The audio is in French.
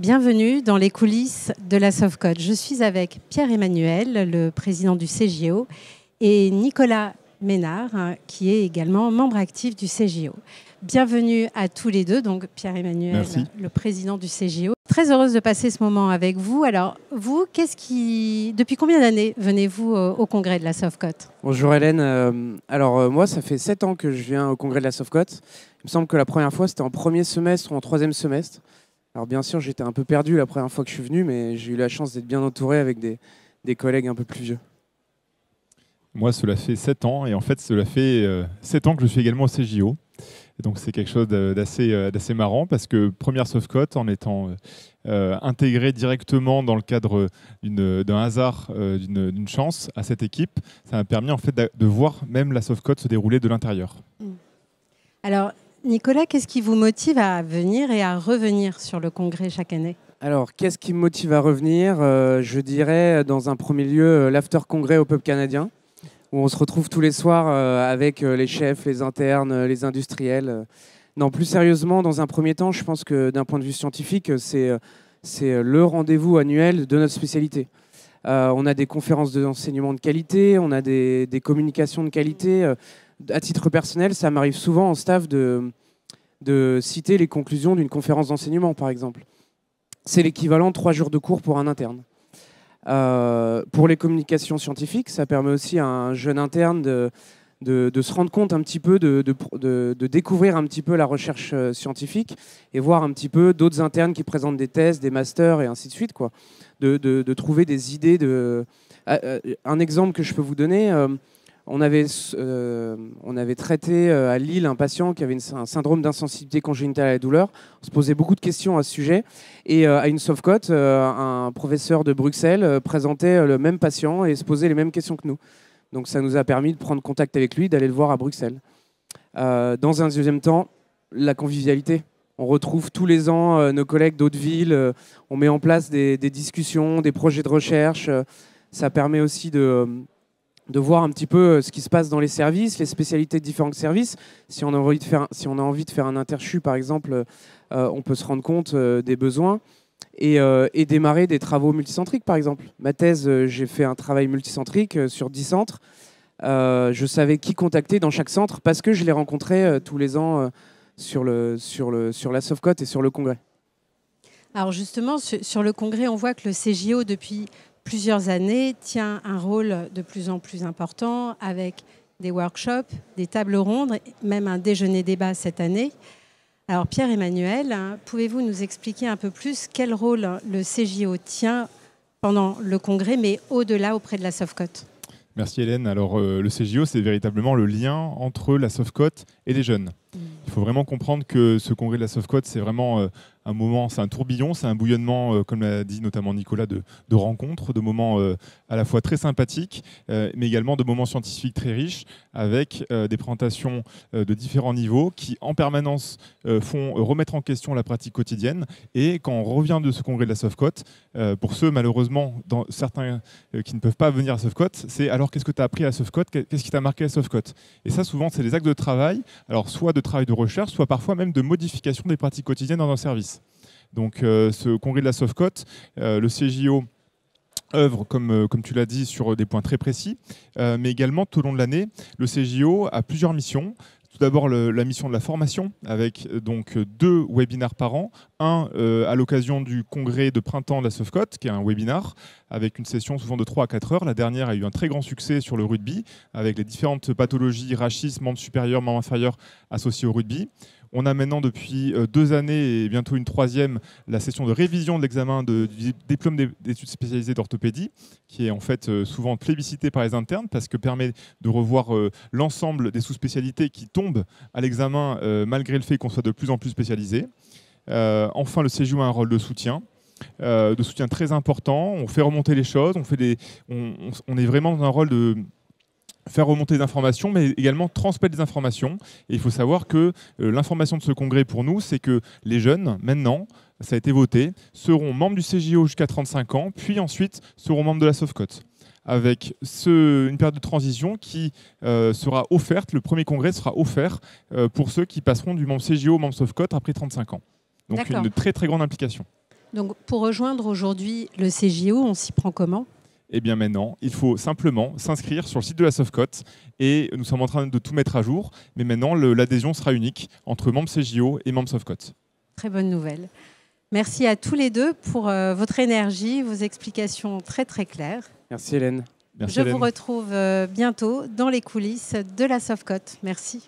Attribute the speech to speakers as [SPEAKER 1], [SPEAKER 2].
[SPEAKER 1] Bienvenue dans les coulisses de la Sofcote. Je suis avec Pierre-Emmanuel, le président du CJO, et Nicolas Ménard, qui est également membre actif du CJO. Bienvenue à tous les deux, donc Pierre-Emmanuel, le président du CJO. Très heureuse de passer ce moment avec vous. Alors, vous, depuis combien d'années venez-vous au congrès de la Sofcote?
[SPEAKER 2] Bonjour Hélène. Moi, ça fait 7 ans que je viens au congrès de la Sofcote. Il me semble que la première fois, c'était en premier semestre ou en troisième semestre. Alors bien sûr, j'étais un peu perdu la première fois que je suis venu, mais j'ai eu la chance d'être bien entouré avec des collègues un peu plus vieux.
[SPEAKER 3] Moi, cela fait 7 ans, et en fait, cela fait 7 ans que je suis également au CJO. Et donc c'est quelque chose d'assez marrant, parce que première Sofcote, en étant intégré directement dans le cadre d'un hasard, d'une chance à cette équipe, ça m'a permis en fait de voir même la Sofcote se dérouler de l'intérieur.
[SPEAKER 1] Alors Nicolas, qu'est-ce qui vous motive à venir et à revenir sur le congrès chaque année?
[SPEAKER 2] Alors, qu'est-ce qui me motive à revenir? Je dirais, dans un premier lieu, l'after-congrès au pub canadien, où on se retrouve tous les soirs avec les chefs, les internes, les industriels. Non, plus sérieusement, dans un premier temps, je pense que d'un point de vue scientifique, c'est le rendez-vous annuel de notre spécialité. On a des conférences d'enseignement de qualité, on a des communications de qualité. À titre personnel, ça m'arrive souvent en staff de citer les conclusions d'une conférence d'enseignement, par exemple. C'est l'équivalent de 3 jours de cours pour un interne. Pour les communications scientifiques, ça permet aussi à un jeune interne de se rendre compte un petit peu, de découvrir un petit peu la recherche scientifique et voir un petit peu d'autres internes qui présentent des thèses, des masters et ainsi de suite, quoi. De trouver des idées. Un exemple que je peux vous donner, on avait traité à Lille un patient qui avait un syndrome d'insensibilité congénitale à la douleur. On se posait beaucoup de questions à ce sujet. Et à une Sofcote, un professeur de Bruxelles présentait le même patient et se posait les mêmes questions que nous. Donc ça nous a permis de prendre contact avec lui, d'aller le voir à Bruxelles. Dans un deuxième temps, la convivialité. On retrouve tous les ans nos collègues d'autres villes. On met en place des discussions, des projets de recherche. Ça permet aussi de voir un petit peu ce qui se passe dans les services, les spécialités de différents services. Si on a envie de faire un interchu, par exemple, on peut se rendre compte des besoins et démarrer des travaux multicentriques, par exemple. Ma thèse, j'ai fait un travail multicentrique sur 10 centres. Je savais qui contacter dans chaque centre parce que je les rencontrais tous les ans sur la Sofcote et sur le congrès.
[SPEAKER 1] Alors justement, sur le congrès, on voit que le CJO, depuis plusieurs années, tient un rôle de plus en plus important avec des workshops, des tables rondes, même un déjeuner-débat cette année. Alors Pierre-Emmanuel, pouvez-vous nous expliquer un peu plus quel rôle le CJO tient pendant le congrès, mais au-delà auprès de la Sofcote?
[SPEAKER 3] Merci Hélène. Alors le CJO, c'est véritablement le lien entre la Sofcote et les jeunes. Il faut vraiment comprendre que ce congrès de la Sofcote, c'est vraiment un moment, c'est un tourbillon, c'est un bouillonnement, comme l'a dit notamment Nicolas, de rencontres, de moments à la fois très sympathiques, mais également de moments scientifiques très riches, avec des présentations de différents niveaux qui, en permanence, font remettre en question la pratique quotidienne. Et quand on revient de ce congrès de la Sofcote, pour ceux, malheureusement, certains qui ne peuvent pas venir à Sofcote, c'est alors qu'est-ce que tu as appris à Sofcote, qu'est-ce qui t'a marqué à Sofcote? Et ça, souvent, c'est des actes de travail, alors soit de travail de recherche, soit parfois même de modification des pratiques quotidiennes dans un service. Donc ce congrès de la Sofcote, le CJO œuvre, comme tu l'as dit, sur des points très précis, mais également tout au long de l'année, le CJO a plusieurs missions. Tout d'abord la mission de la formation, avec donc 2 webinaires par an. Un à l'occasion du congrès de printemps de la Sofcote, qui est un webinar, avec une session souvent de 3 à 4 heures. La dernière a eu un très grand succès sur le rugby, avec les différentes pathologies, rachises, membres supérieurs, membres inférieurs associés au rugby. On a maintenant depuis 2 années et bientôt une 3e, la session de révision de l'examen du diplôme d'études spécialisées d'orthopédie, qui est en fait souvent plébiscité par les internes parce que permet de revoir l'ensemble des sous-spécialités qui tombent à l'examen malgré le fait qu'on soit de plus en plus spécialisé. Enfin, le CJO a un rôle de soutien très important. On fait remonter les choses, on est vraiment dans un rôle de faire remonter des informations, mais également transmettre des informations. Et il faut savoir que l'information de ce congrès pour nous, c'est que les jeunes, maintenant, ça a été voté, seront membres du CJO jusqu'à 35 ans, puis ensuite seront membres de la Sofcote, avec une période de transition qui sera offerte, le premier congrès sera offert pour ceux qui passeront du membre CJO au membre Sofcote après 35 ans. Donc une très très grande implication.
[SPEAKER 1] Donc, pour rejoindre aujourd'hui le CJO, on s'y prend comment ?
[SPEAKER 3] Eh bien maintenant, il faut simplement s'inscrire sur le site de la Sofcote et nous sommes en train de tout mettre à jour. Mais maintenant, l'adhésion sera unique entre membres CJO et membres Sofcote.
[SPEAKER 1] Très bonne nouvelle. Merci à tous les deux pour votre énergie, vos explications très très claires.
[SPEAKER 2] Merci Hélène.
[SPEAKER 3] Merci
[SPEAKER 1] Je
[SPEAKER 3] Hélène.
[SPEAKER 1] vous retrouve bientôt dans les coulisses de la Sofcote. Merci.